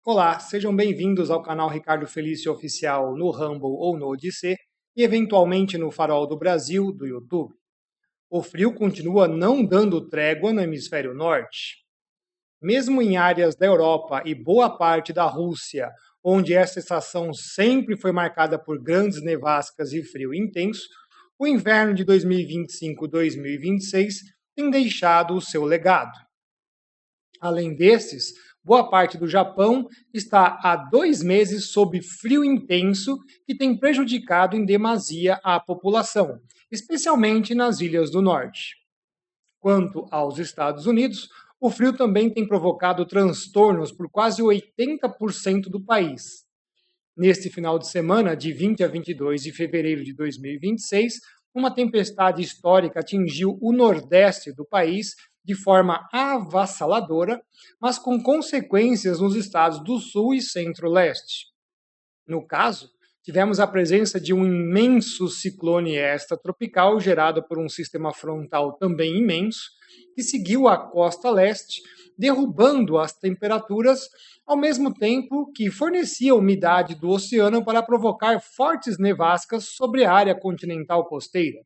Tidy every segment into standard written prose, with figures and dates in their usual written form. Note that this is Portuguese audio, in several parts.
Olá, sejam bem-vindos ao canal Ricardo Felício Oficial no Rumble ou no Odissê e eventualmente no Farol do Brasil do YouTube. O frio continua não dando trégua no hemisfério norte. Mesmo em áreas da Europa e boa parte da Rússia, onde essa estação sempre foi marcada por grandes nevascas e frio intenso, o inverno de 2025-2026 tem deixado o seu legado. Além desses, boa parte do Japão está há 2 meses sob frio intenso que tem prejudicado em demasia a população, especialmente nas ilhas do norte. Quanto aos Estados Unidos, o frio também tem provocado transtornos por quase 80% do país. Neste final de semana, de 20 a 22 de fevereiro de 2026, uma tempestade histórica atingiu o nordeste do país de forma avassaladora, mas com consequências nos estados do sul e centro-leste. No caso, tivemos a presença de um imenso ciclone extratropical gerado por um sistema frontal também imenso, que seguiu a costa leste, derrubando as temperaturas, ao mesmo tempo que fornecia umidade do oceano para provocar fortes nevascas sobre a área continental costeira.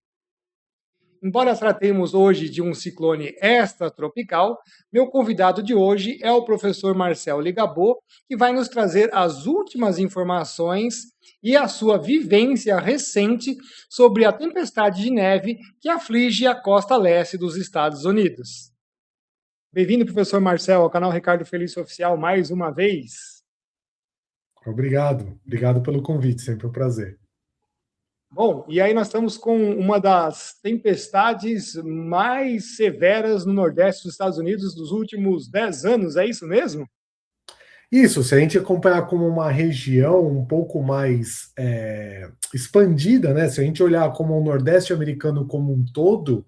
Embora tratemos hoje de um ciclone extratropical, meu convidado de hoje é o professor Marcel Ligabot, que vai nos trazer as últimas informações e a sua vivência recente sobre a tempestade de neve que aflige a costa leste dos Estados Unidos. Bem-vindo, professor Marcel, ao canal Ricardo Felício Oficial mais uma vez. Obrigado pelo convite, sempre um prazer. Bom, e aí nós estamos com uma das tempestades mais severas no Nordeste dos Estados Unidos dos últimos 10 anos, é isso mesmo? Isso, se a gente acompanhar como uma região um pouco mais expandida, né? Se a gente olhar como o Nordeste americano como um todo,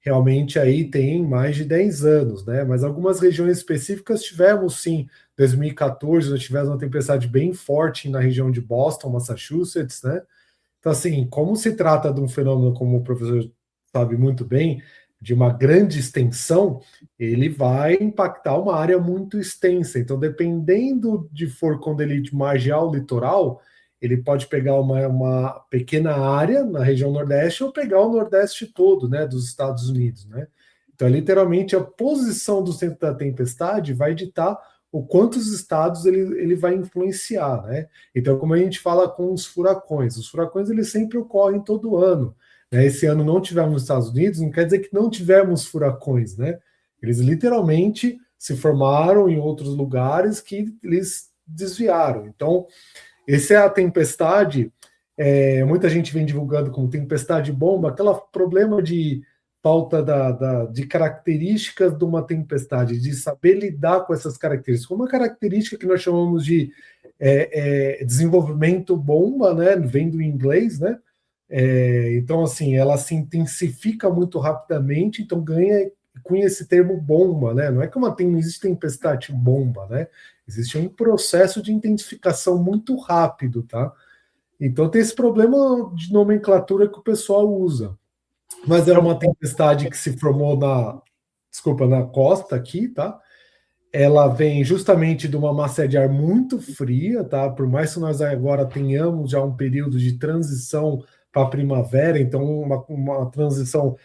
realmente aí tem mais de 10 anos, né? Mas algumas regiões específicas tivemos sim, 2014 nós tivemos uma tempestade bem forte na região de Boston, Massachusetts, né? Então, assim, como se trata de um fenômeno, como o professor sabe muito bem, de uma grande extensão, ele vai impactar uma área muito extensa. Então, dependendo de for quando ele margear o litoral, ele pode pegar uma pequena área na região Nordeste ou pegar o Nordeste todo, né, dos Estados Unidos, né? Então, literalmente, a posição do centro da tempestade vai ditar o quantos estados ele vai influenciar, né? Então, como a gente fala com os furacões eles sempre ocorrem todo ano, né? Esse ano não tivemos nos Estados Unidos, não quer dizer que não tivemos furacões, né? Eles literalmente se formaram em outros lugares que eles desviaram. Então, essa é a tempestade, muita gente vem divulgando como tempestade bomba, aquele problema de falta de características de uma tempestade, de saber lidar com essas características. Uma característica que nós chamamos de desenvolvimento bomba, né? Vem do inglês, né? Então, assim, ela se intensifica muito rapidamente, então ganha com esse termo bomba, né? Não é que não existe tempestade bomba, né? Existe um processo de intensificação muito rápido, tá? Então tem esse problema de nomenclatura que o pessoal usa. Mas é uma tempestade que se formou na costa aqui, tá? Ela vem justamente de uma massa de ar muito fria, tá? Por mais que nós agora tenhamos já um período de transição para a primavera, então uma transição,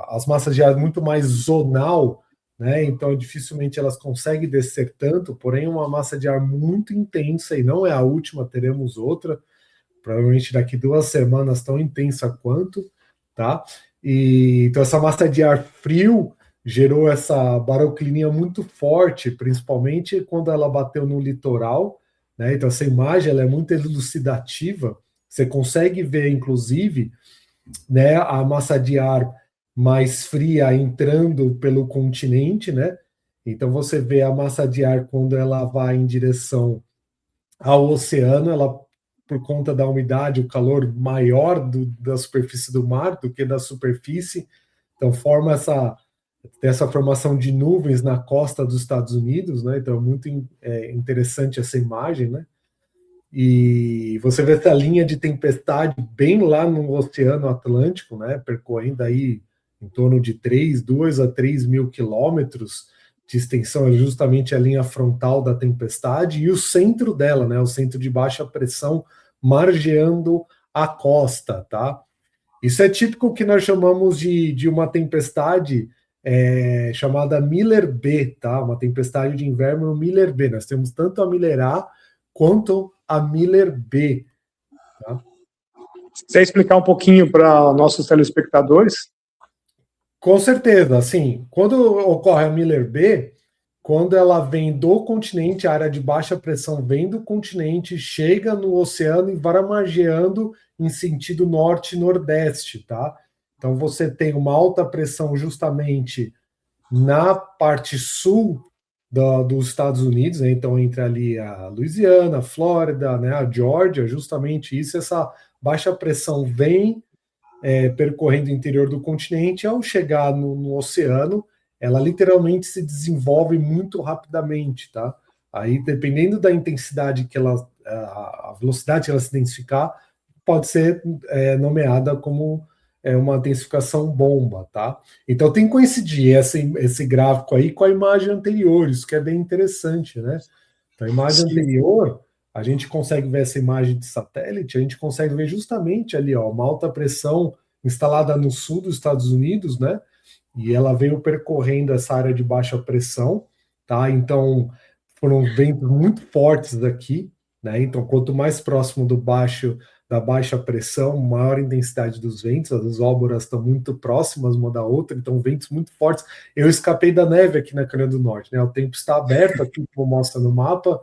as massas de ar muito mais zonal, né? Então dificilmente elas conseguem descer tanto, porém uma massa de ar muito intensa, e não é a última, teremos outra, provavelmente daqui 2 semanas tão intensa quanto, tá? E então essa massa de ar frio gerou essa baroclinia muito forte, principalmente quando ela bateu no litoral, né? Então essa imagem ela é muito elucidativa. Você consegue ver, inclusive, né, a massa de ar mais fria entrando pelo continente, né? Então você vê a massa de ar quando ela vai em direção ao oceano, ela por conta da umidade, o calor maior da superfície do mar do que da superfície, então forma essa formação de nuvens na costa dos Estados Unidos, né? Então é muito interessante essa imagem, né? E você vê essa linha de tempestade bem lá no Oceano Atlântico, né? Percorrendo aí em torno de 2 a 3 mil quilômetros, de extensão é justamente a linha frontal da tempestade e o centro dela, né, o centro de baixa pressão margeando a costa, tá? Isso é típico que nós chamamos de uma tempestade chamada Miller B, tá? Uma tempestade de inverno Miller B. Nós temos tanto a Miller A quanto a Miller B, tá? Se quiser explicar um pouquinho para nossos telespectadores. Com certeza, assim, quando ocorre a Miller B, quando ela vem do continente, a área de baixa pressão vem do continente, chega no oceano e vai margeando em sentido norte-nordeste, tá? Então você tem uma alta pressão justamente na parte sul dos Estados Unidos, né? Então entre ali a Louisiana, a Flórida, né? A Geórgia, justamente isso, essa baixa pressão vem percorrendo o interior do continente, ao chegar no oceano, ela literalmente se desenvolve muito rapidamente, tá? Aí, dependendo da intensidade que ela, a velocidade que ela se intensificar, pode ser nomeada como uma intensificação bomba, tá? Então tem que coincidir esse gráfico aí com a imagem anterior, isso que é bem interessante, né? Então, a imagem Sim. anterior, a gente consegue ver essa imagem de satélite, a gente consegue ver justamente ali, ó, uma alta pressão instalada no sul dos Estados Unidos, né? E ela veio percorrendo essa área de baixa pressão, tá? Então, foram ventos muito fortes daqui, né? Então, quanto mais próximo da baixa pressão, maior a intensidade dos ventos, as abóboras estão muito próximas uma da outra, então ventos muito fortes. Eu escapei da neve aqui na Carolina do Norte, né? O tempo está aberto aqui, como mostra no mapa,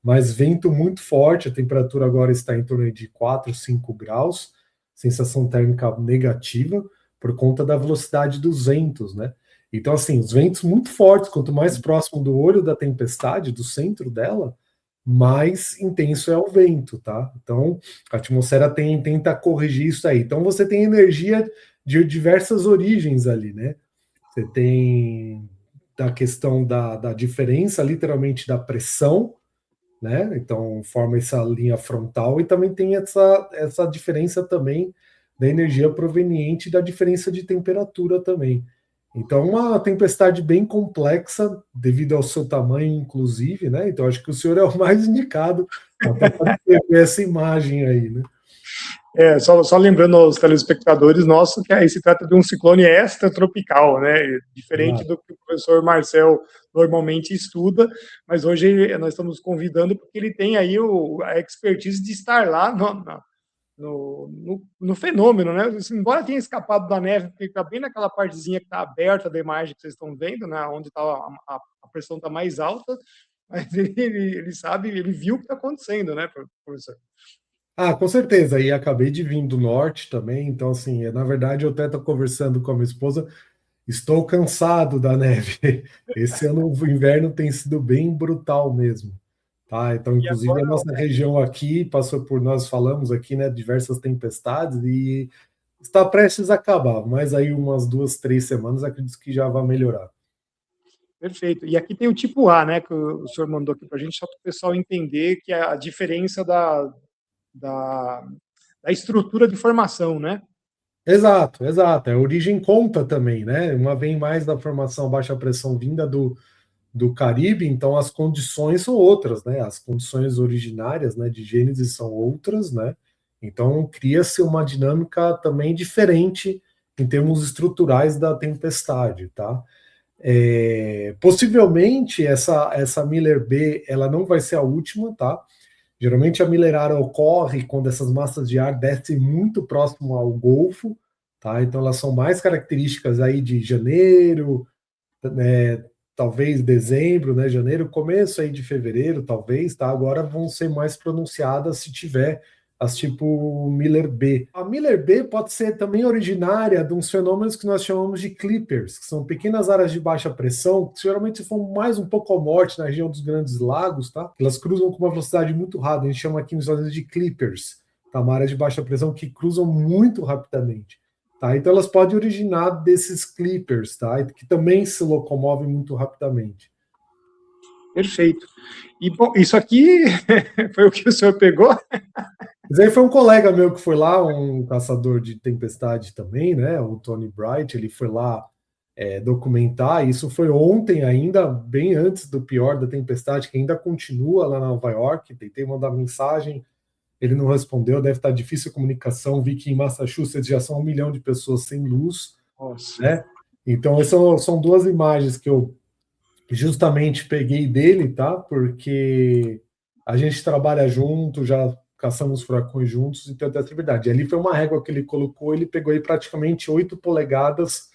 mas vento muito forte, a temperatura agora está em torno de 4, 5 graus, sensação térmica negativa, por conta da velocidade dos ventos, né? Então, assim, os ventos muito fortes, quanto mais próximo do olho da tempestade, do centro dela, mais intenso é o vento, tá? Então, a atmosfera tenta corrigir isso aí. Então, você tem energia de diversas origens ali, né? Você tem da questão da diferença, literalmente, da pressão, né? Então forma essa linha frontal e também tem essa diferença também da energia proveniente da diferença de temperatura também. Então uma tempestade bem complexa devido ao seu tamanho, inclusive, né? Então acho que o senhor é o mais indicado para ver essa imagem aí, né? Só lembrando aos telespectadores nossos que aí se trata de um ciclone extratropical, né? Diferente do que o professor Marcel normalmente estuda, mas hoje nós estamos convidando porque ele tem aí a expertise de estar lá no fenômeno, né? Embora tenha escapado da neve, porque está bem naquela partezinha que está aberta da imagem que vocês estão vendo, né? Onde tá a pressão está mais alta, mas ele sabe, ele viu o que está acontecendo, né, professor? Ah, com certeza. E acabei de vir do norte também, então assim, na verdade eu até estou conversando com a minha esposa, estou cansado da neve. Esse ano o inverno tem sido bem brutal mesmo, tá? Então, E inclusive a agora, nossa região aqui passou por, nós falamos aqui, né, diversas tempestades e está prestes a acabar, mas aí umas 2, 3 semanas acredito que já vai melhorar. perfeito. E aqui tem o tipo A, né, que o senhor mandou aqui para a gente, só para o pessoal entender que é a diferença da, da estrutura de formação, né? Exato, exato. A origem conta também, né? Uma vem mais da formação baixa pressão vinda do Caribe, então as condições são outras, né? As condições originárias, né, de Gênesis são outras, né? Então cria-se uma dinâmica também diferente em termos estruturais da tempestade, tá? Possivelmente essa Miller B ela não vai ser a última, tá? Geralmente a Miller A ocorre quando essas massas de ar descem muito próximo ao Golfo, tá? Então elas são mais características aí de janeiro, né, talvez dezembro, né, janeiro, começo aí de fevereiro, talvez, tá? Agora vão ser mais pronunciadas se tiver as tipo Miller B. A Miller B pode ser também originária de uns fenômenos que nós chamamos de clippers, que são pequenas áreas de baixa pressão, que geralmente vão mais um pouco ao norte, na região dos Grandes Lagos, tá? Elas cruzam com uma velocidade muito rápida, a gente chama aqui nos Estados Unidos de clippers, tá? Uma área de baixa pressão que cruzam muito rapidamente. Tá? Então elas podem originar desses clippers, tá? Que também se locomovem muito rapidamente. Perfeito. E, bom, isso aqui foi o que o senhor pegou? Mas aí foi um colega meu que foi lá, um caçador de tempestade também, né? O Tony Bright, ele foi lá documentar. Isso foi ontem ainda, bem antes do pior da tempestade, que ainda continua lá na Nova York. Tentei mandar mensagem, ele não respondeu, deve estar difícil a comunicação. Vi que em Massachusetts já são 1 milhão de pessoas sem luz. Nossa. Né? Então, essas são 2 imagens que eu justamente peguei dele, tá? Porque a gente trabalha junto, já caçamos furacões juntos e tem essa atividade. Ali foi uma régua que ele colocou, ele pegou aí praticamente 8 polegadas,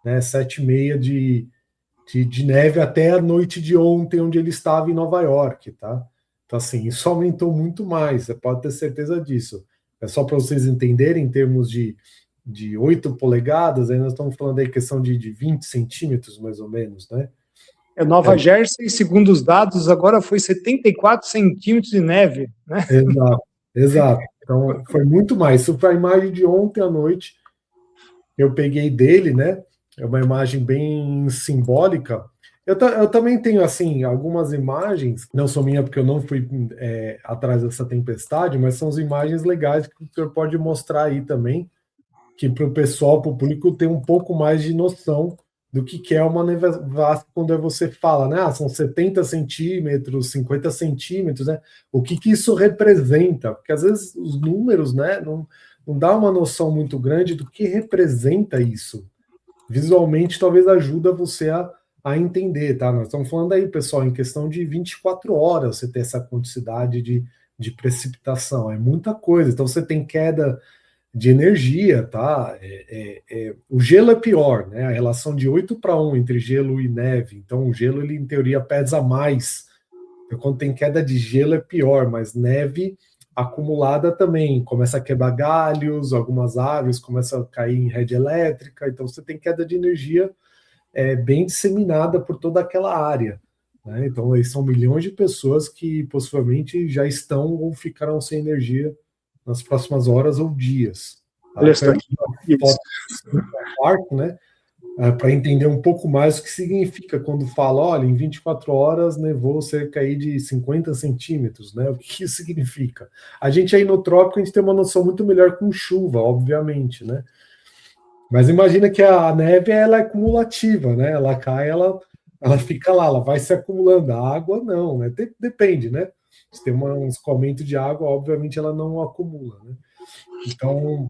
né, 7,5 de neve até a noite de ontem, onde ele estava em Nova York, tá? Então, assim, isso aumentou muito mais, você pode ter certeza disso. É só para vocês entenderem, em termos de 8 polegadas, aí nós estamos falando aí questão de 20 centímetros, mais ou menos, né? Nova Jersey, segundo os dados, agora foi 74 centímetros de neve, né? Exato. Então, foi muito mais. Isso foi a imagem de ontem à noite. Eu peguei dele, né? É uma imagem bem simbólica. Eu também tenho, assim, algumas imagens, não são minhas porque eu não fui atrás dessa tempestade, mas são as imagens legais que o senhor pode mostrar aí também, que para o pessoal, para o público, ter um pouco mais de noção do que é uma nevasca quando você fala, né? São 70 centímetros, 50 centímetros, né? O que isso representa? Porque às vezes os números, né, não dá uma noção muito grande do que representa isso. Visualmente, talvez ajuda você a entender, tá? Nós estamos falando aí, pessoal, em questão de 24 horas você ter essa quantidade de precipitação. É muita coisa. Então, você tem queda de energia, tá? O gelo é pior, né? A relação de 8:1 entre gelo e neve. Então, o gelo, ele, em teoria, pesa mais. Então, quando tem queda de gelo, é pior, mas neve acumulada também. Começa a quebrar galhos, algumas árvores começam a cair em rede elétrica. Então, você tem queda de energia bem disseminada por toda aquela área. Né? Então, aí são milhões de pessoas que possivelmente já estão ou ficarão sem energia nas próximas horas ou dias. Tá? Olha só, Foto quarto, né? Para entender um pouco mais o que significa quando fala, olha, em 24 horas nevou cerca aí de 50 centímetros, né? O que isso significa? A gente aí no trópico, a gente tem uma noção muito melhor com chuva, obviamente, né? Mas imagina que a neve, ela é cumulativa, né? Ela cai, ela fica lá, ela vai se acumulando. A água não, né? Depende, né? Se tem um escoamento de água, obviamente ela não acumula, né? Então,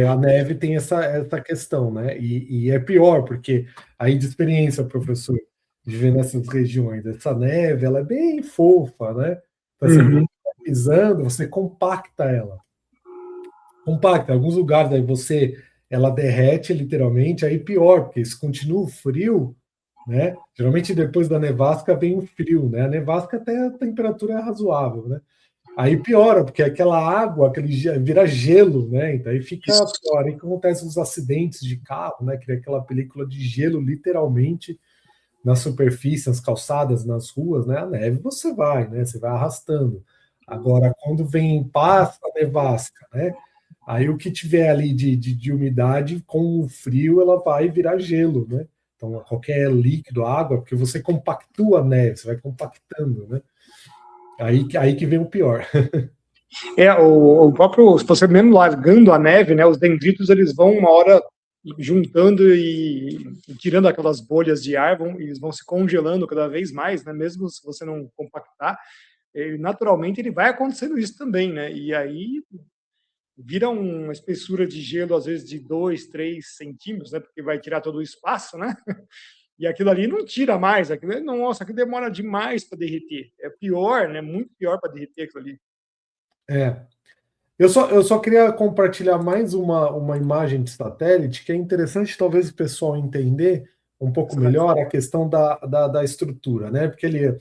a neve tem essa questão, né? E é pior, porque aí de experiência, professor, de ver nessas regiões, essa neve, ela é bem fofa, né? Então, você pisando, você compacta ela. Compacta. Em alguns lugares aí ela derrete literalmente, aí pior, porque se continua frio, né? Geralmente depois da nevasca vem o frio, né? A nevasca até a temperatura é razoável, né? Aí piora, porque aquela água, vira gelo, né? Então aí fica pior. Aí acontecem os acidentes de carro, né? Cria aquela película de gelo, literalmente, na superfície, nas calçadas, nas ruas, né? A neve você vai, né? Você vai arrastando. Agora, quando passa a nevasca, né? Aí o que tiver ali de umidade, com o frio, ela vai virar gelo, né? Então, qualquer líquido, água, porque você compactua a neve, você vai compactando, né? Aí que vem o pior. O próprio, se você mesmo largando a neve, né, os dendritos, eles vão uma hora juntando e tirando aquelas bolhas de ar, eles vão se congelando cada vez mais, né, mesmo se você não compactar, naturalmente ele vai acontecendo isso também, né, e aí vira uma espessura de gelo, às vezes de 2, 3 centímetros, né, porque vai tirar todo o espaço, né, e aquilo ali não tira mais, nossa, aquilo demora demais para derreter, é pior, né, muito pior para derreter aquilo ali. Eu só queria compartilhar mais uma imagem de satélite, que é interessante talvez o pessoal entender um pouco melhor a questão da estrutura, né? Porque ele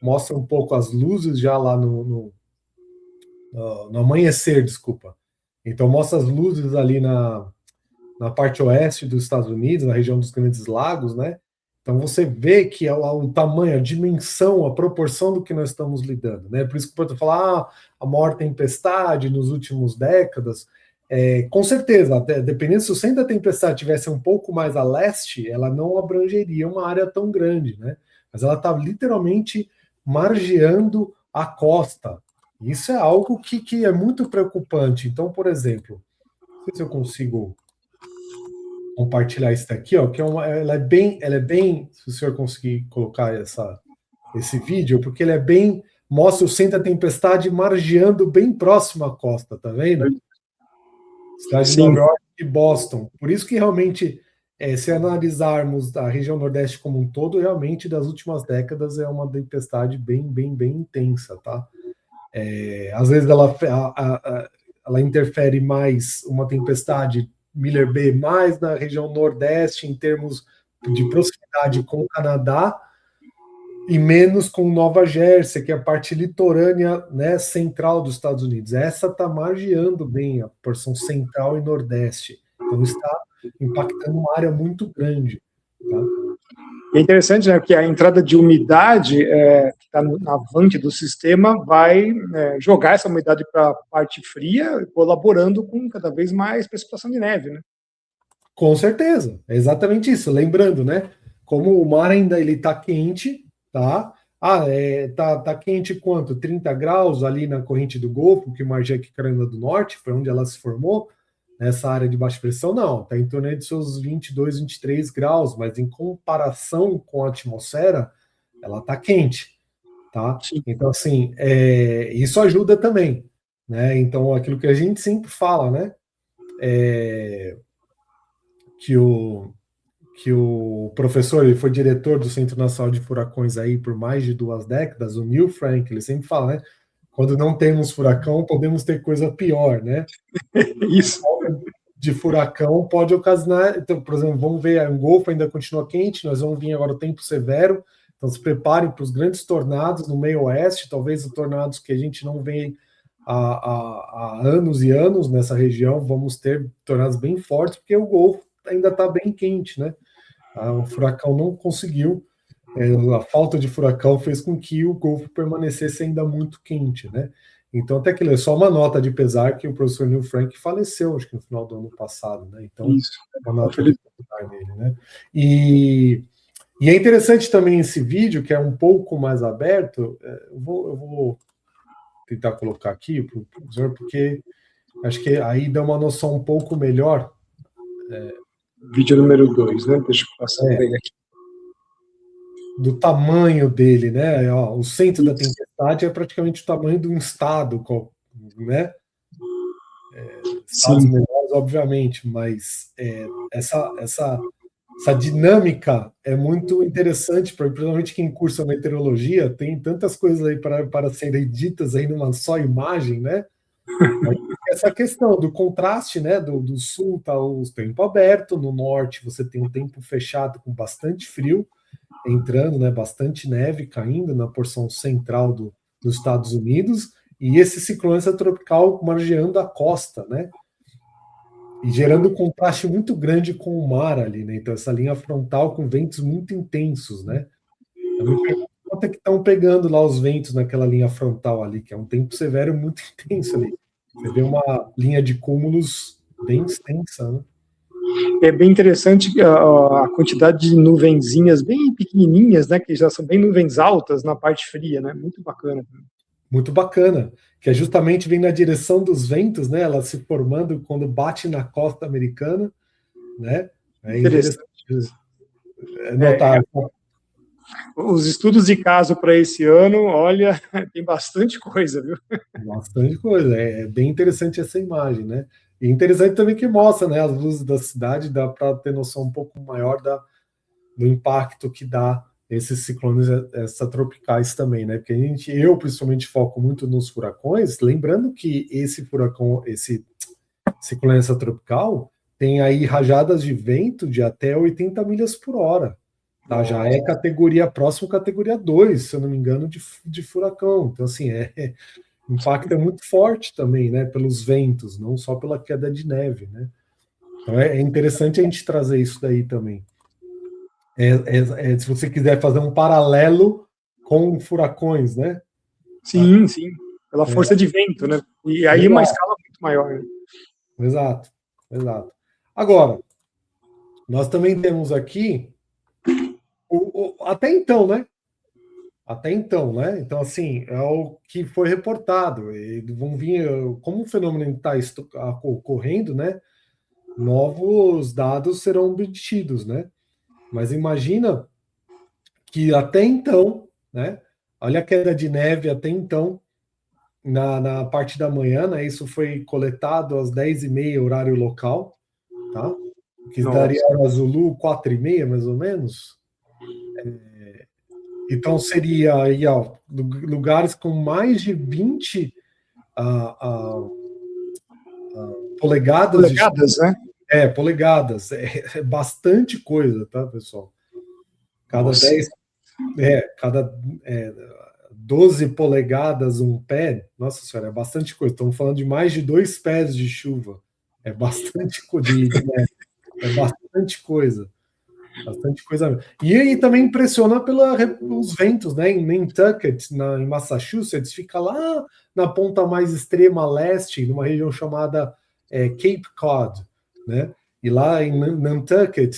mostra um pouco as luzes já lá no amanhecer, desculpa. Então mostra as luzes ali na parte oeste dos Estados Unidos, na região dos Grandes Lagos, né? Então você vê que o tamanho, a dimensão, a proporção do que nós estamos lidando, né? Por isso que pode falar a maior tempestade nos últimos décadas. Com certeza, dependendo se o centro da tempestade tivesse um pouco mais a leste, ela não abrangeria uma área tão grande, né? Mas ela está literalmente margeando a costa. Isso é algo que é muito preocupante. Então, por exemplo, não sei se eu consigo compartilhar isso daqui, ó, que ela é bem, se o senhor conseguir colocar esse vídeo, porque ele é bem, mostra o centro da tempestade margeando bem próximo à costa, tá vendo? Cidade de Sim. Nova York e Boston. Por isso que realmente, se analisarmos a região Nordeste como um todo, realmente das últimas décadas é uma tempestade bem intensa, tá? Às vezes ela interfere mais uma tempestade Miller B mais na região Nordeste em termos de proximidade com o Canadá e menos com Nova Jersey, que é a parte litorânea, né, central dos Estados Unidos. Essa está margeando bem a porção central e nordeste. Então está impactando uma área muito grande. Tá? E é interessante, né, que a entrada de umidade que está na avante do sistema vai jogar essa umidade para a parte fria, colaborando com cada vez mais precipitação de neve, né? Com certeza, é exatamente isso. Lembrando, né, como o mar ainda ele está quente, tá? Tá quente quanto? 30 graus ali na corrente do Golfo, que margeia aqui Carolina do Norte, foi onde ela se formou, nessa área de baixa pressão, não, está em torno de seus 22, 23 graus, mas em comparação com a atmosfera, ela está quente, tá? Sim. Então, assim, isso ajuda também, né? Então, aquilo que a gente sempre fala, né? Que o professor, ele foi diretor do Centro Nacional de Furacões aí por mais de 2 décadas, o Neil Frank, ele sempre fala, né? Quando não temos furacão, podemos ter coisa pior, né? Isso. De furacão pode ocasionar. Então, por exemplo, vamos ver, o Golfo ainda continua quente, nós vamos vir agora o tempo severo, então se preparem para os grandes tornados no meio oeste, talvez os tornados que a gente não vê há anos e anos nessa região, vamos ter tornados bem fortes, porque o Golfo ainda está bem quente, né? O furacão não conseguiu, a falta de furacão fez com que o Golfo permanecesse ainda muito quente, né? Então, até que é só uma nota de pesar que o professor Neil Frank faleceu, acho que no final do ano passado, né? Então, Isso. uma nota de pesar nele, né? E é interessante também esse vídeo, que é um pouco mais aberto, eu vou tentar colocar aqui para o professor, porque acho que aí dá uma noção um pouco melhor. Vídeo número 2, né? Deixa eu passar para ele aqui. Do tamanho dele, né? Ó, o centro da tempestade é praticamente o tamanho de um estado, né? Estados menores, obviamente, mas essa dinâmica é muito interessante, principalmente quem cursa meteorologia, tem tantas coisas aí para serem ditas aí numa só imagem, né? Essa questão do contraste, né? Do sul tá o tempo aberto, no norte você tem um tempo fechado com bastante frio entrando, né? Bastante neve caindo na porção central dos Estados Unidos, e esse ciclone extratropical margeando a costa, né? E gerando um contraste muito grande com o mar ali, né? Então, essa linha frontal com ventos muito intensos, né? Eu me pergunto quanto é que estão pegando lá os ventos naquela linha frontal ali, que é um tempo severo muito intenso ali. Você vê uma linha de cúmulos bem extensa, né? É bem interessante a quantidade de nuvenzinhas bem pequenininhas, né? Que já são bem nuvens altas na parte fria, né? Muito bacana. Muito bacana, que é justamente vem na direção dos ventos, né? Ela se formando quando bate na costa americana, né? É interessante notar. Os estudos de caso para esse ano, olha, tem bastante coisa, viu? Bastante coisa. É bem interessante essa imagem, né? E interessante também que mostra, né? As luzes da cidade, dá para ter noção um pouco maior do impacto que dá esses ciclones extratropicais também, né? Porque eu principalmente foco muito nos furacões, lembrando que esse furacão, esse ciclone extratropical, tem aí rajadas de vento de até 80 milhas por hora. Tá? Já é categoria próximo, categoria 2, se eu não me engano, de furacão. Então, assim, o impacto é muito forte também, né? Pelos ventos, não só pela queda de neve, né? Então é interessante a gente trazer isso daí também. Se você quiser fazer um paralelo com furacões, né? Sim, sim. Pela força de vento, né? E aí uma escala muito maior. Né? Exato, exato. Agora, nós também temos aqui até então, né? Até então, né? Então, assim, é o que foi reportado. E vão vir, como o fenômeno está ocorrendo, né? novos dados serão obtidos, né? Mas imagina que até então, né? Olha a queda de neve até então, na parte da manhã, né? Isso foi coletado às 10h30, horário local, tá? Que daria Nossa. a Zulu 4h30, mais ou menos. Então seria aí, ó, lugares com mais de 20 ah, ah, polegadas de Polegadas, né? polegadas. É bastante coisa, tá, pessoal? Cada Nossa. 10 cada 12 polegadas um pé, nossa senhora, é bastante coisa. Estamos falando de mais de 2 pés de chuva. É bastante coisa, é bastante coisa. Bastante coisa mesmo. E aí também impressiona pelos ventos, né? Em Nantucket, em Massachusetts, fica lá na ponta mais extrema leste, numa região chamada Cape Cod, né? E lá em Nantucket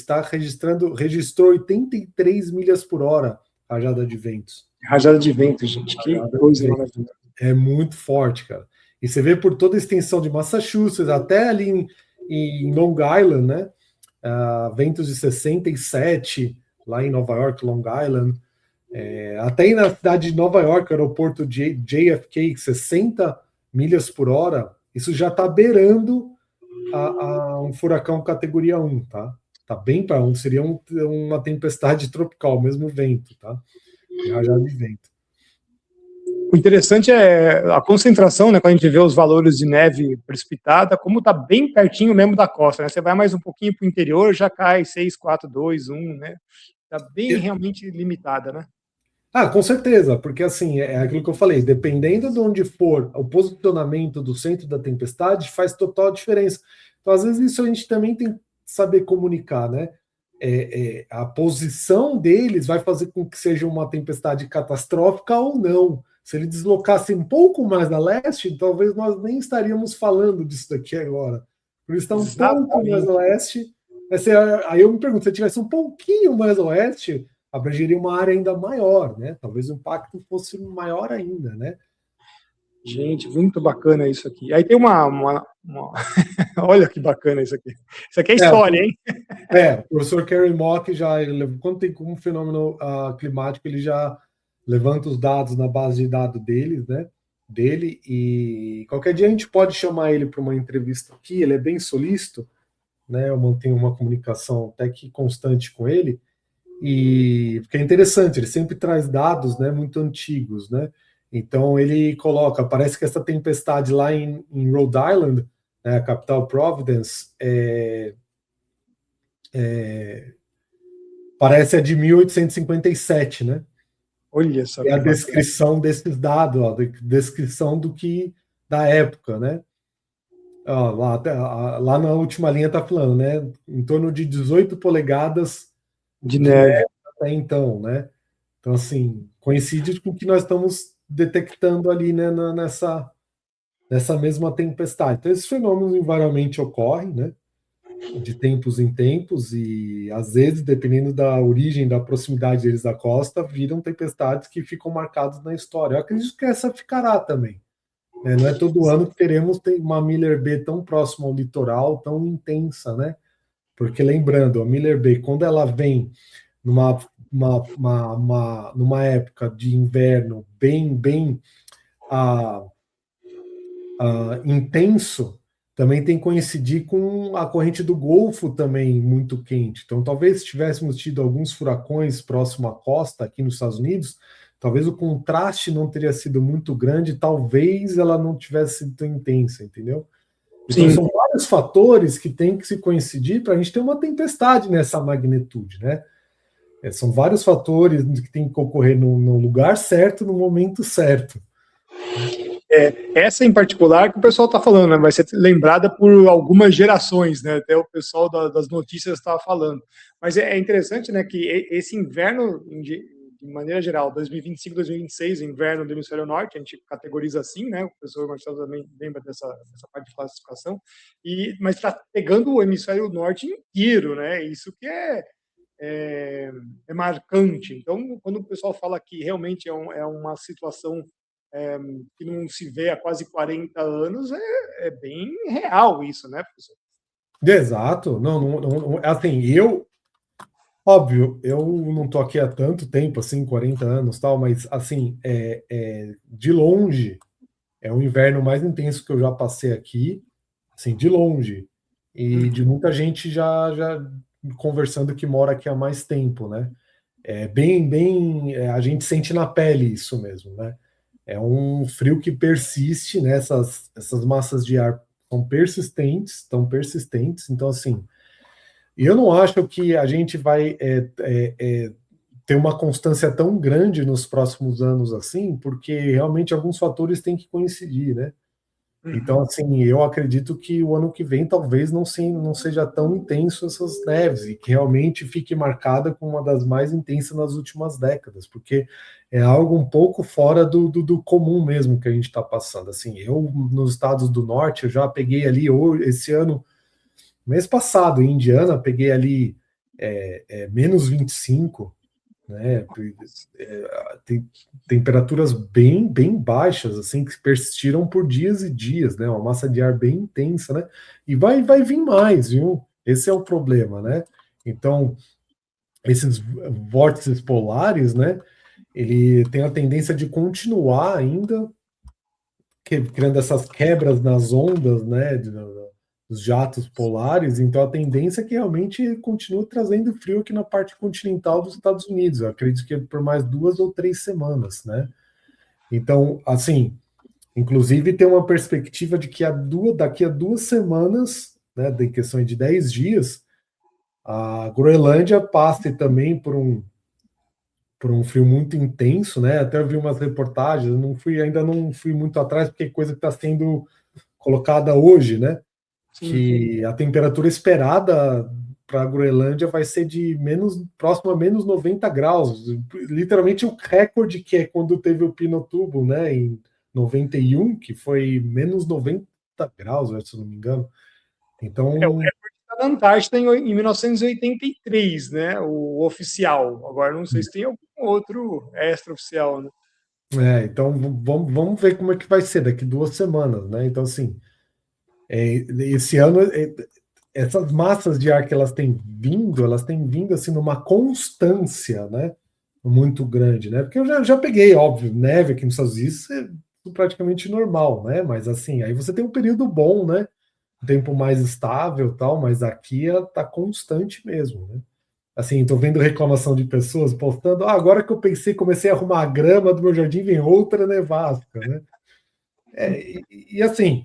registrou 83 milhas por hora a rajada de ventos. Rajada de vento, gente. Que Rajada de coisa ventos. maravilhosa. É muito forte, cara. E você vê por toda a extensão de Massachusetts, até ali em Long Island, né? Ventos de 67, lá em Nova York, Long Island. Até aí na cidade de Nova York, aeroporto JFK, 60 milhas por hora, isso já está beirando um furacão categoria 1, tá? Tá bem para onde seria uma tempestade tropical, mesmo vento, tá? E rajada de vento. O interessante é a concentração, né? Quando a gente vê os valores de neve precipitada, como está bem pertinho mesmo da costa, né? Você vai mais um pouquinho para o interior, já cai 6, 4, 2, 1, né? Está bem realmente limitada, né? Com certeza, porque assim, é aquilo que eu falei, dependendo de onde for o posicionamento do centro da tempestade, faz total diferença. Então, às vezes, isso a gente também tem que saber comunicar, né? A posição deles vai fazer com que seja uma tempestade catastrófica ou não. Se ele deslocasse um pouco mais a leste, talvez nós nem estaríamos falando disso daqui agora. Por isso está um pouco mais a Exatamente. leste. Aí eu me pergunto, se ele tivesse um pouquinho mais a oeste, abrangeria uma área ainda maior, né? Talvez o impacto fosse maior ainda, né? Gente, muito bacana isso aqui. Aí tem olha que bacana isso aqui. Isso aqui é história, hein? O professor Kerry Mock quando tem como fenômeno climático, ele já levanta os dados na base de dados deles, né? Dele, e qualquer dia a gente pode chamar ele para uma entrevista aqui, ele é bem solícito, né? Eu mantenho uma comunicação até que constante com ele, e porque é interessante, ele sempre traz dados, né, muito antigos, né? Então ele coloca, parece que essa tempestade lá em Rhode Island, né, a capital Providence, parece a de 1857, né? Olha só É a que bacana. descrição desses dados, ó, descrição do que da época, né? Ó, lá na última linha está falando, né? Em torno de 18 polegadas De de neve. neve até então, né? Então, assim, coincide com o que nós estamos detectando ali, né, nessa mesma tempestade. Então, esses fenômenos invariavelmente ocorrem, né? De tempos em tempos, e às vezes, dependendo da origem, da proximidade deles da costa, viram tempestades que ficam marcadas na história. Eu acredito que essa ficará também. Né? Não é todo ano que teremos uma Miller B tão próxima ao litoral, tão intensa, né? Porque lembrando, a Miller B, quando ela vem numa época de inverno bem ah, intenso, também tem que coincidir com a corrente do Golfo também muito quente. Então, talvez se tivéssemos tido alguns furacões próximo à costa aqui nos Estados Unidos, talvez o contraste não teria sido muito grande, talvez ela não tivesse sido tão intensa, entendeu? Então, Sim. são vários fatores que têm que se coincidir para a gente ter uma tempestade nessa magnitude, né? São vários fatores que têm que ocorrer no lugar certo, no momento certo. Essa em particular que o pessoal está falando, né, vai ser lembrada por algumas gerações, né? Até o pessoal das notícias estava falando. Mas é interessante, né, que esse inverno, de maneira geral, 2025, 2026, inverno do hemisfério norte, a gente categoriza assim, né? O professor Marcelo também lembra dessa parte de classificação. Mas está pegando o hemisfério norte inteiro, né? Isso que é marcante. Então, quando o pessoal fala que realmente é uma situação que não se vê há quase 40 anos, é bem real isso, né, professor? Exato. Não, assim, óbvio, eu não tô aqui há tanto tempo, assim, 40 anos tal, mas, assim, de longe, é o inverno mais intenso que eu já passei aqui, assim, de longe. E de Uhum. muita gente já conversando que mora aqui há mais tempo, né? Bem, a gente sente na pele isso mesmo, né? É um frio que persiste, né? Essas massas de ar são persistentes, tão persistentes. Então, assim, eu não acho que a gente vai ter uma constância tão grande nos próximos anos assim, porque realmente alguns fatores têm que coincidir, né? Então, Uhum. assim, eu acredito que o ano que vem talvez não seja tão intenso essas neves e que realmente fique marcada como uma das mais intensas nas últimas décadas, porque é algo um pouco fora do comum mesmo que a gente está passando. Assim, eu nos estados do norte, eu já peguei ali esse ano, mês passado, em Indiana, peguei ali menos 25, né? Tem temperaturas bem baixas, assim, que persistiram por dias e dias, né? Uma massa de ar bem intensa, né? E vai vir mais, viu? Esse é o problema, né? Então, esses vórtices polares, né? Ele tem a tendência de continuar ainda criando essas quebras nas ondas, né? Dos jatos polares. Então, a tendência é que realmente continue trazendo frio aqui na parte continental dos Estados Unidos. Eu acredito que por mais 2 ou 3 semanas, né? Então, assim, inclusive tem uma perspectiva de que daqui a 2 semanas, né, de questões de 10 dias, a Groenlândia passe também por um frio muito intenso, né? Até eu vi umas reportagens, ainda não fui muito atrás, porque é coisa que está sendo colocada hoje, né? Sim. Que a temperatura esperada para a Groenlândia vai ser de próximo a menos 90 graus. Literalmente o recorde que é quando teve o Pinatubo, né, em 91, que foi menos 90 graus, se eu não me engano. O Então, recorde está na Antártida em 1983, né? O oficial. Agora não sei se tem algum outro extraoficial, né? então vamos ver como é que vai ser daqui 2 semanas, né? Então, assim, esse ano, essas massas de ar que elas têm vindo assim numa constância, né? Muito grande, né? Porque eu já peguei, óbvio, neve aqui nos Estados Unidos é praticamente normal, né? Mas assim, aí você tem um período bom, né? Um tempo mais estável, tal, mas aqui tá constante mesmo, né? Assim, tô vendo reclamação de pessoas postando, agora que eu comecei a arrumar a grama do meu jardim, vem outra nevasca, né? Assim,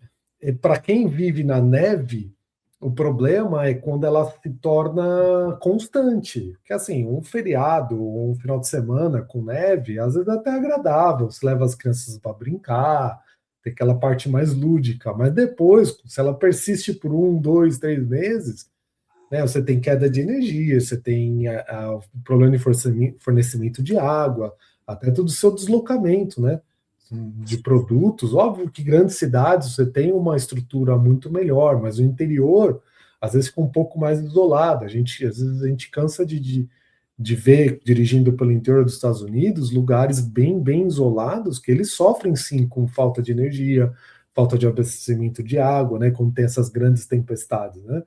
para quem vive na neve, o problema é quando ela se torna constante. Que assim, um feriado ou um final de semana com neve, às vezes é até agradável. Você leva as crianças para brincar, tem aquela parte mais lúdica. Mas depois, se ela persiste por 1, 2, 3 meses, né, você tem queda de energia, você tem o problema de fornecimento de água, até todo o seu deslocamento, né? De produtos. Óbvio que grandes cidades você tem uma estrutura muito melhor, mas o interior às vezes fica um pouco mais isolado. Às vezes a gente cansa de ver, dirigindo pelo interior dos Estados Unidos, lugares bem isolados que eles sofrem sim com falta de energia, falta de abastecimento de água, né? Quando tem essas grandes tempestades, né?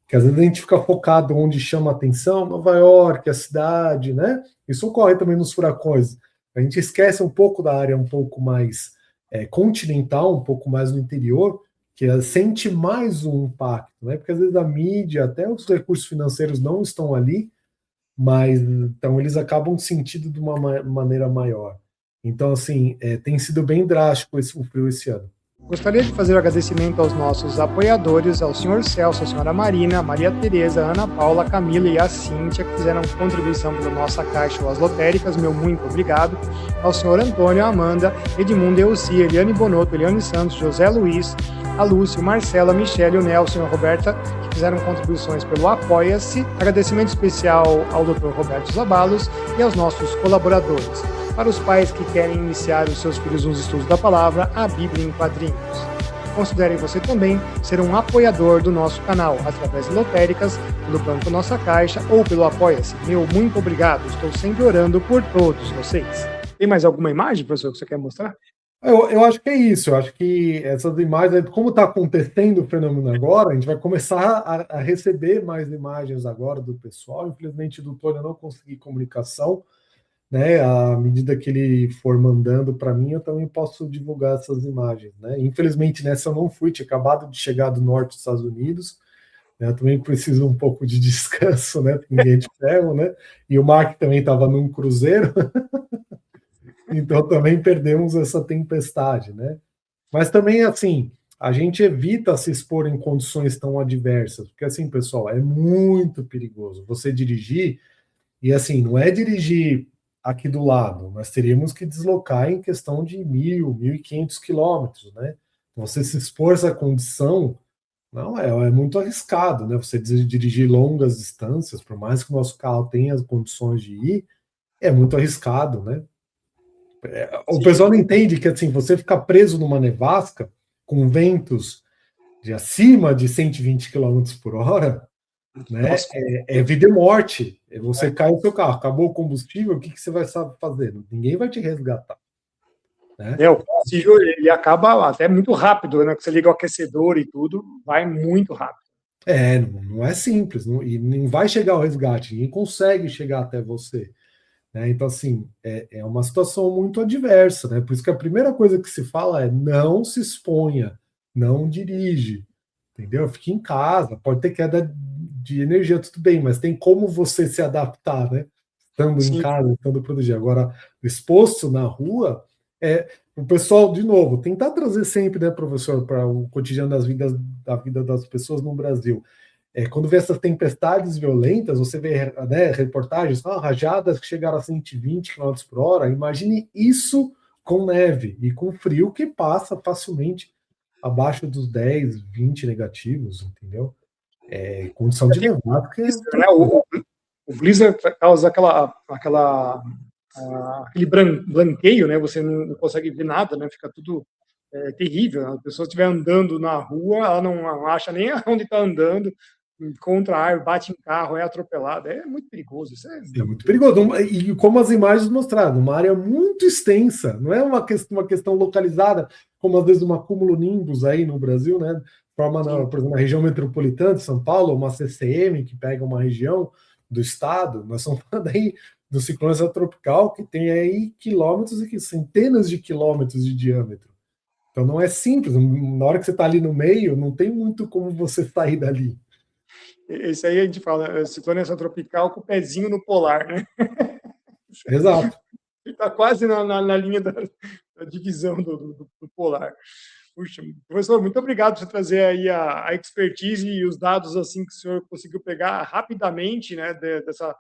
Que às vezes a gente fica focado onde chama atenção, Nova York, a cidade, né? Isso ocorre também nos furacões. A gente esquece um pouco da área um pouco mais continental, um pouco mais no interior, que sente mais um impacto, né? Porque às vezes a mídia, até os recursos financeiros não estão ali, mas então eles acabam sentindo de uma maneira maior. Então, assim, tem sido bem drástico o frio esse ano. Gostaria de fazer o agradecimento aos nossos apoiadores, ao Sr. Celso, a Sra. Marina, a Maria Tereza, a Ana Paula, a Camila e a Cíntia, que fizeram contribuição pela nossa caixa ou as lotéricas. Meu muito obrigado. Ao Sr. Antônio, a Amanda, Edmundo Elci, Eliane Bonotto, Eliane Santos, José Luiz, a Lúcio, Marcela, Michele, o Nelson e a Roberta, que fizeram contribuições pelo Apoia-se. Agradecimento especial ao Dr. Roberto Zabalos e aos nossos colaboradores. Para os pais que querem iniciar os seus filhos nos estudos da palavra, a Bíblia em quadrinhos. Considere você também ser um apoiador do nosso canal, através de lotéricas, pelo Banco Nossa Caixa ou pelo Apoia-se. Meu muito obrigado, estou sempre orando por todos vocês. Tem mais alguma imagem, professor, que você quer mostrar? Eu acho que é isso, eu acho que essas imagens, como está acontecendo o fenômeno agora, a gente vai começar a receber mais imagens agora do pessoal. Infelizmente, do Tony eu não consegui comunicação, né? À medida que ele for mandando para mim, eu também posso divulgar essas imagens, né? Infelizmente, nessa eu não fui, tinha acabado de chegar do norte dos Estados Unidos, né? Eu também preciso um pouco de descanso, né? Ninguém é de ferro, né? E o Mark também estava num cruzeiro, então também perdemos essa tempestade, né? Mas também, assim, a gente evita se expor em condições tão adversas, porque, assim, pessoal, é muito perigoso você dirigir, e, assim, não é dirigir aqui do lado, nós teríamos que deslocar em questão de 1.000, 1.500 quilômetros, né? Você se expor a essa condição, não é muito arriscado, né? Você dirigir longas distâncias, por mais que o nosso carro tenha as condições de ir, é muito arriscado, né? O pessoal Sim. não entende que assim, você ficar preso numa nevasca com ventos de acima de 120 quilômetros por hora, né? Nossa, É vida e morte. Você é. cai no seu carro, acabou o combustível, o que, que você vai fazer? Ninguém vai te resgatar, né? O combustível ele acaba até muito rápido, né? Que você liga o aquecedor e tudo, vai muito rápido. Não é simples, e nem vai chegar o resgate, ninguém consegue chegar até você. Né? Então, assim, é uma situação muito adversa, né? Por isso que a primeira coisa que se fala é não se exponha, não dirige, entendeu? Fique em casa, pode ter queda de energia, tudo bem, mas tem como você se adaptar, né? Estando em Sim, casa, estando protegido. Agora, exposto na rua, o pessoal, de novo, tentar trazer sempre, né, professor, para o cotidiano da vida das pessoas no Brasil. Quando vê essas tempestades violentas, você vê, né, reportagens, rajadas que chegaram a 120 km por hora. Imagine isso com neve e com frio que passa facilmente abaixo dos 10, 20 negativos, entendeu? Condição de nevasca é Blizzard, outra né? coisa. O Blizzard causa aquele blanqueio, né? Você não consegue ver nada, né? Fica tudo terrível. A pessoa estiver andando na rua, ela não acha nem onde está andando, encontra a árvore, bate em carro, é atropelada. É muito perigoso. Isso é É muito muito perigoso. perigoso. E como as imagens mostraram, uma área muito extensa, não é uma questão localizada, como às vezes uma cúmulo-nimbus aí no Brasil, né? Forma, Sim, por exemplo, na região metropolitana de São Paulo, uma CCM que pega uma região do estado, nós estamos falando aí do ciclone tropical que tem aí quilômetros e centenas de quilômetros de diâmetro. Então não é simples, na hora que você está ali no meio, não tem muito como você sair dali. esse aí a gente fala, ciclone tropical com o pezinho no polar, né? Exato. Ele está quase na linha da divisão do polar. Puxa, professor, muito obrigado por você trazer aí a expertise e os dados assim que o senhor conseguiu pegar rapidamente, né, dessa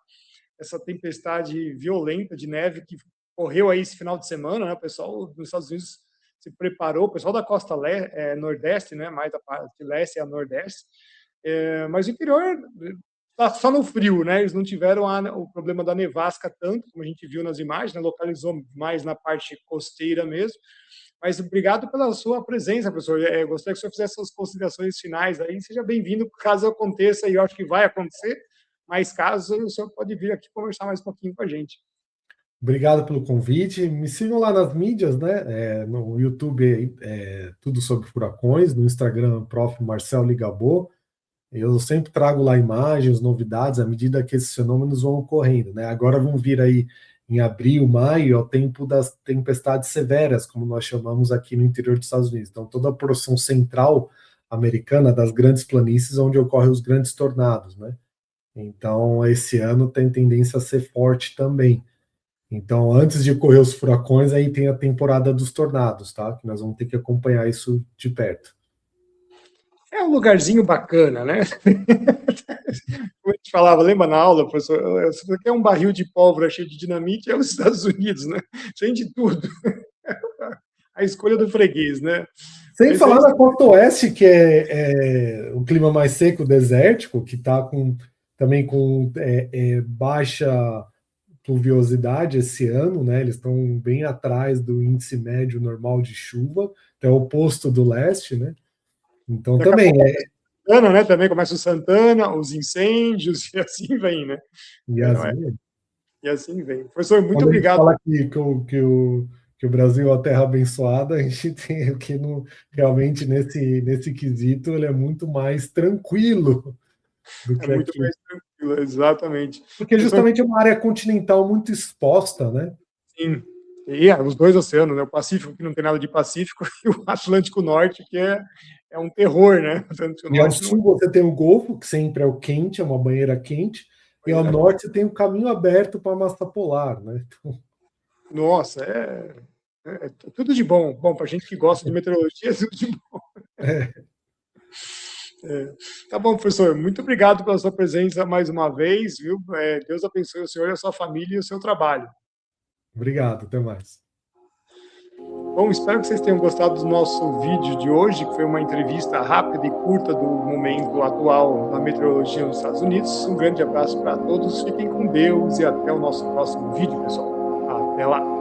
essa tempestade violenta de neve que ocorreu aí esse final de semana, né? O pessoal dos Estados Unidos se preparou, o pessoal da costa nordeste, né, mais da parte leste e a nordeste, mas o interior tá só no frio, né? Eles não tiveram o problema da nevasca tanto, como a gente viu nas imagens, né? Localizou mais na parte costeira mesmo. Mas obrigado pela sua presença, professor. Gostaria que o senhor fizesse suas considerações finais aí. Seja bem-vindo, caso aconteça, e eu acho que vai acontecer, mas caso o senhor pode vir aqui conversar mais um pouquinho com a gente. Obrigado pelo convite. Me sigam lá nas mídias, né? No YouTube, tudo sobre furacões, no Instagram, Prof. Marcel Ligabô. Eu sempre trago lá imagens, novidades, à medida que esses fenômenos vão ocorrendo, né? Agora vão vir aí em abril, maio, é o tempo das tempestades severas, como nós chamamos aqui no interior dos Estados Unidos. Então, toda a porção central americana das grandes planícies, onde ocorrem os grandes tornados, né? Então, esse ano tem tendência a ser forte também. Então, antes de ocorrer os furacões, aí tem a temporada dos tornados, tá? Que nós vamos ter que acompanhar isso de perto. É um lugarzinho bacana, né? Como a gente falava, lembra na aula, professor? Você quer um barril de pólvora cheio de dinamite, é os Estados Unidos, né? Tem de tudo. A escolha do freguês, né? Sem Mas é falar isso. na costa oeste, que é o clima mais seco, desértico, que está também com baixa pluviosidade esse ano, né? Eles estão bem atrás do índice médio normal de chuva, é o oposto do leste, né? Então Daqui a também pouco Santana, né? Também começa o Santana, os incêndios, e assim vem, né? e É, assim, e assim vem. Professor, muito quando a gente obrigado. fala que o que o Brasil é uma terra abençoada, a gente tem o que realmente nesse quesito ele é muito mais tranquilo do É que muito aqui. mais tranquilo, exatamente. Porque Professor, justamente é uma área continental muito exposta, né? sim. E os dois oceanos, né? O Pacífico, que não tem nada de Pacífico, e o Atlântico Norte, que é um terror, né? O Atlântico E ao Norte não é sul você tem o Golfo, que sempre é o quente, é uma banheira quente, e ao banheira norte quente. você tem o caminho aberto para a massa polar, né? Então, Nossa, é tudo de bom. Bom, para gente que gosta de meteorologia, é tudo de bom. é, É. Tá bom, professor. Muito obrigado pela sua presença mais uma vez, viu? Deus abençoe o senhor, a sua família e o seu trabalho. obrigado, até mais. Bom, espero que vocês tenham gostado do nosso vídeo de hoje, que foi uma entrevista rápida e curta do momento atual na meteorologia nos Estados Unidos. Um grande abraço para todos, fiquem com Deus e até o nosso próximo vídeo, pessoal. Até lá!